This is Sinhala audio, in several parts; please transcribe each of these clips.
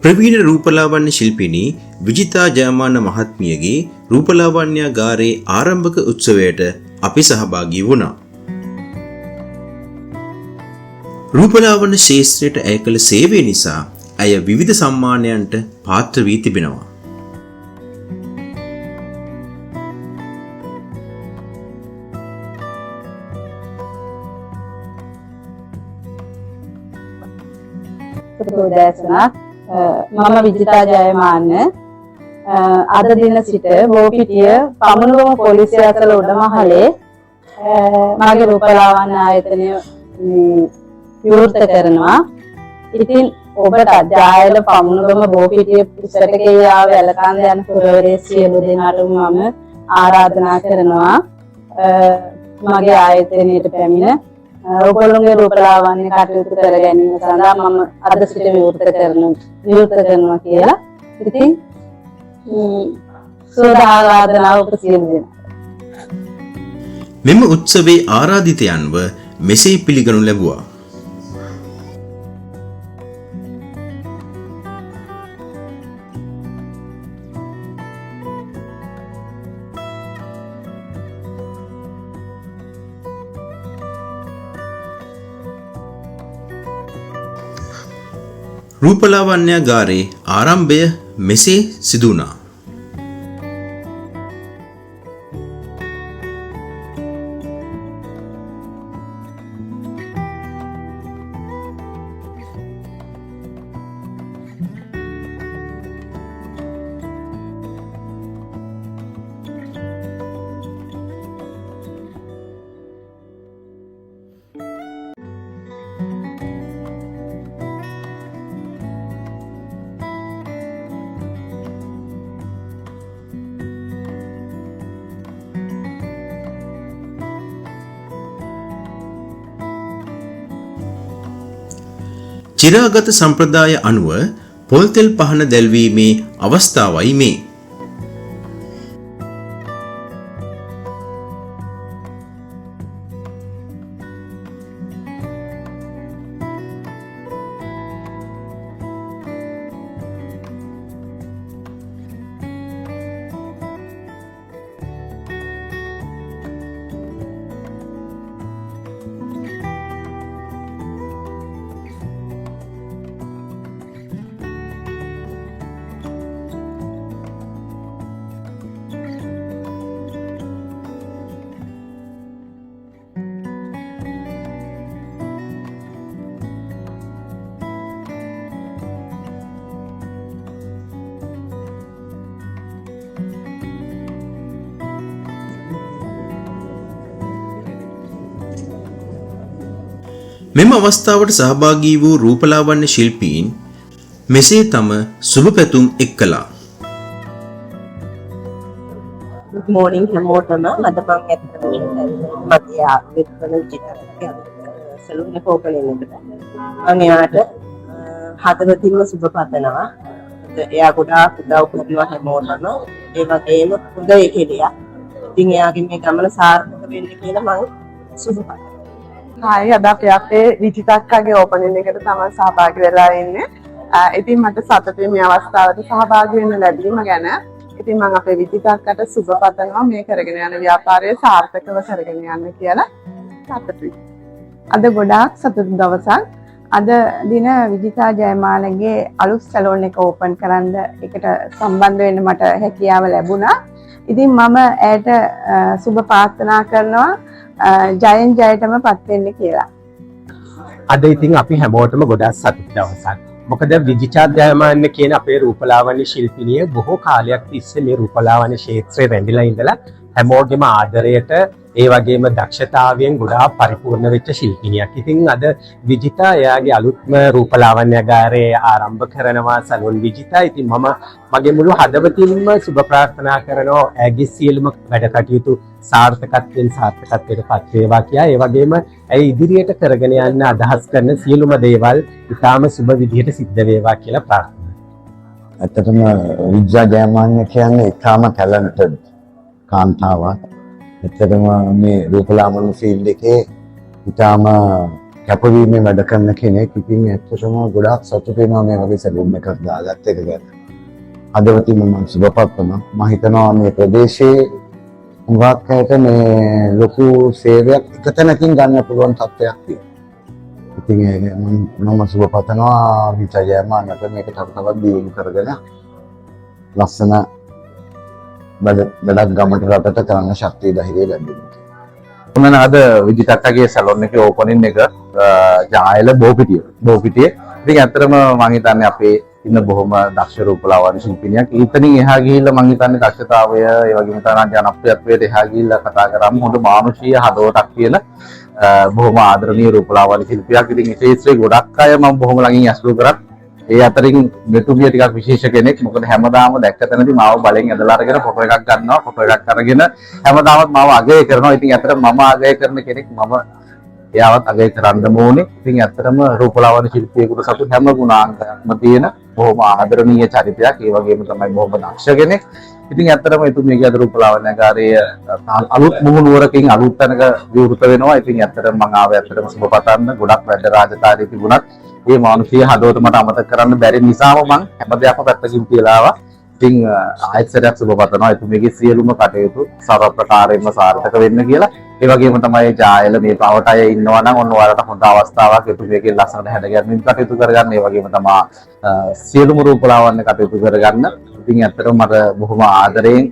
ප්‍රවීණ රූපලාවන්‍ය ශිල්පිනී විජිතා ජයමාන මහත්මියගේ රූපලාවන්‍යාගාරයේ ආරම්භක උත්සවයට අපි සහභාගී වුණා. රූපලාවන්‍ය ශාස්ත්‍රයට ඇය කළ සේවය නිසා ඇය විවිධ සම්මානයන්ට පාත්‍ර වී තිබෙනවා. මම විජිතා ජයමාන්න අද දින සිට බෝපිටිය පමනුවම පොලිසිය අසල උඩමහලේ මගේ රූපලාවන්‍ය ආයතනය විවෘත කරනවා. ඉතින් ඔබට ජායල පමනුවම බෝපිටිය පුස්තකයාව වැලකන්ද යන පුරවරේ සියලු දෙනාටම මම ආරාධනා කරනවා මගේ ආයතනයට පැමිණ ඔයගොල්ලෝගේ රූපලාවන්‍ය කටයුතු කර ගැනීම සඳහා මම අද සිට විවෘත කරනවා කියලා. ඉතින් සෝදාආරාධනාව ප්‍රසිද්ධ වෙනවා. මෙම උත්සවයේ ආරාධිතයන්ව මෙසේ පිළිගනු ලැබුවා. රූපලාවන්‍යාගාරයේ ආරම්භය මෙසේ සිදු වුණා. චිරාගත සම්ප්‍රදාය අනුව පොල්තෙල් පහන දැල්වීමේ අවස්ථාවයි මේ. මෙම අවස්ථාවට සහභාගී වූ රූපලාවන්‍ය ශිල්පීන් මෙසේ තම සුබ පැතුම් එක් කළා. Good morning හැමෝටම. අද මම ඇත්තටම මගේ ආවිත්වන විජිතා සලූන් එක ඕපන් වෙනකොට මම එයාට හදවතින්ම සුබ පතනවා. එයා ගොඩාක් උදව් කරනවා හැමෝටම. ඒ වගේම හොඳ එකෙලියක්. ඉතින් එයාගේ මේ ගමන සාර්ථක වෙන්න කියලා මම සුබ පතනවා. හායි අද අපි අපේ විජිතක්කගේ ඕපනින් එකට තමයි සහභාගී වෙලා ඉන්නේ. ඉතින් මට සතුටුයි මේ අවස්ථාවට සහභාගී වෙන්න ලැබීම ගැන. ඉතින් මම අපේ විජිතක්කට සුබ පතනවා මේ කරගෙන යන ව්‍යාපාරය සාර්ථකව කරගෙන යන්න කියලා සතුටුයි. අද ගොඩාක් සතුටු දවසක්. අද දින විජිතා ජයමානගේ අලුත් සැලෝන් එක ඕපන් කරන්න එකට සම්බන්ධ වෙන්න මට හැකියාව ලැබුණා. ඉතින් මම ඇයට සුබ ප්‍රාර්ථනා කරනවා ජයෙන් ජයටම පත් වෙන්න කියලා. අද ඉතින් අපි හැමෝටම ගොඩාක් සතුටු දවසක්. මොකද විජිතා ජයමාන්න කියන අපේ රූපලාවන්‍ය ශිල්පිනිය බොහෝ කාලයක් තිස්සේ මේ රූපලාවන්‍ය ක්ෂේත්‍රයේ රැඳිලා ඉඳලා හැමෝගෙම ආදරයට ඒ වගේම දක්ෂතාවයෙන් ගොඩාක් පරිපූර්ණ වෙච්ච ශිල්පිනියක්. ඉතින් අද විජිතා එයාගේ අලුත්ම රූපලාවන්‍යාගාරයේ ආරම්භ කරනවා සලූන් විජිතා. ඉතින් මම මගේ මුළු හදවතින්ම සුබ ප්‍රාර්ථනා කරනවා ඇගේ සියලුම වැඩ කටයුතු සාර්ථකත්වයෙන් සාර්ථකත්වයට පත් වේවා කියලා. ඒ වගේම ඇය ඉදිරියට කරගෙන යන්න අදහස් කරන සියලුම දේවල් ඉතාම සුබ විදිහට සිද්ධ වේවා කියලා ප්‍රාර්ථනා. ඇත්තටම විජිතා ජයමාන්න කියන්නේ ඉතාම ටැලන්ටඩ් කාන්තාවක්. ඇත්තටම මේ රූපලාවන්‍ය ෆීල්ඩ් එකේ ඉතාම කැපවීමේ වැඩ කරන කෙනෙක්. ඉතින් ඇත්තටම ගොඩාක් සතුටු වෙනවා මේ වගේ සැලූන් එකක් දාගත්ත එක ගැන. හදවතින්ම මම සුබපත්වනවා. මම හිතනවා මේ ප්‍රදේශයේ හුඟක් අයට මේ ලොකු සේවයක් එක තැනකින් ගන්න පුළුවන් තත්ත්වයක් තියෙනවා. ඉතින් මම සුබපතනවා විජය ජයමානට මේක තව දියුණු කරගෙන ලස්සන වැඩක් ගමට රටට කරන්න ශක්තිය ධෛර්යය ලැබෙනවා. මම අද විජිතක්කගේ සැලොන් එකේ ඕපනින් එක ජායල බෝපිටියේ. ඉතින් ඇත්තටම මම හිතන්නේ අපේ ඉන්න බොහොම දක්ෂ රූපලාවන්‍ය ශිල්පිනියක්. ඊතනින් එහා ගිහිල්ලා මම හිතන්නේ දක්ෂතාවය ඒ වගේම තමයි ජනප්‍රියත්වයට එහා ගිහිල්ලා කතා කරාම හොඳ මානුෂීය හදවතක් තියෙන බොහොම ආදරණීය රූපලාවන්‍ය ශිල්පියක්. ඉතින් ඒ ශේත්‍රයේ ගොඩක් අය මම බොහොම ළඟින් ඇසුරු කරත් ඒ අතරින් මෙතුමිය ටිකක් විශේෂ කෙනෙක්. මොකද හැමදාම දැක්ක තැනදී මාව බලෙන් ඇදලා අරගෙන ෆොටෝ එකක් ගන්නවා. ෆොටෝ එකක් අරගෙන හැමදාමත් මාව අගය කරනවා. ඉතින් ඇත්තටම මම අගය කරන කෙනෙක් මම එයාවත් අගය කරන්න ඕනේ. ඉතින් ඇත්තටම රූපලාවන්‍ය ශිල්පියෙකුට සතු හැම ගුණාංගයක්ම තියෙන බොහොම ආදරණීය චරිතයක්. ඒ වගේම තමයි බොහොම දක්ෂ කෙනෙක්. ඉතින් ඇත්තටම එතුමියගේ අද රූපලාවන්‍යකාරයේ අලුත් මුහුණුවරකින් අලුත් තැනක විවෘත වෙනවා. ඉතින් ඇත්තටම මම ආවේ ඇත්තටම සුබ පතන්න. ගොඩක් වැඩ රාජකාරී තිබුණත් මේ මානුෂීය හදවත මට අමතක කරන්න බැරි නිසාම මම හැම දෙයක්ම පැත්තකින් තියලා ආවා. ඉතින් ආයෙත් සරයක් සුබ පතනවා එතුමියගේ සියලුම කටයුතු සර්ව ප්‍රකාරයෙන්ම සාර්ථක වෙන්න කියලා. ඒ වගේම තමයි ජායල මේ පවට අය ඉන්නවා නම් ඔන්න ඔයාලට හොඳ අවස්ථාවක් එතුමියගේ ලස්සනට හැඩගැන්වීම් කටයුතු කරගන්න. ඒ වගේම තමයි සියලුම රූපලාවන්‍ය කටයුතු කරගන්න. ඉතින් ඇත්තටම මට බොහොම ආදරයෙන්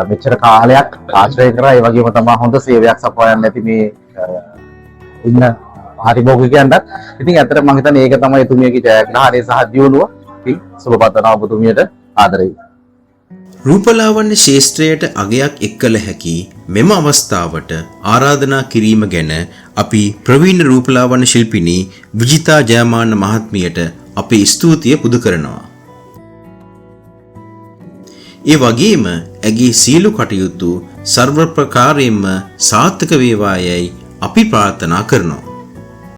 මෙච්චර කාලයක් ආශ්‍රය කරා. ඒ වගේම තමයි හොඳ සේවයක් සපයන්න ඇති මේ ඉන්න හරිභෝගිකයන්ට. ඉතින් ඇත්තටම මම හිතන්නේ ඒක තමයි එතුමියගේ ජයග්‍රහණය සහ දියුණුව. ඉතින් සුබ පතනවා ඔබතුමියට ආදරෙයි. රූපලාවන්‍ය ශේෂ්ත්‍රයට අගයක් එක් කළ හැකි මෙම අවස්ථාවට ආරාධනා කිරීම ගැන අපි ප්‍රවීණ රූපලාවන්‍ය ශිල්පිනී විජිතා ජයමාන්න මහත්මියට අපේ ස්තුතිය පුද කරනවා. ඒ වගේම ඇගේ සියලු කටයුතු සර්ව ප්‍රකාරයෙන්ම සාර්ථක වේවා යයි අපි ප්‍රාර්ථනා කරනවා.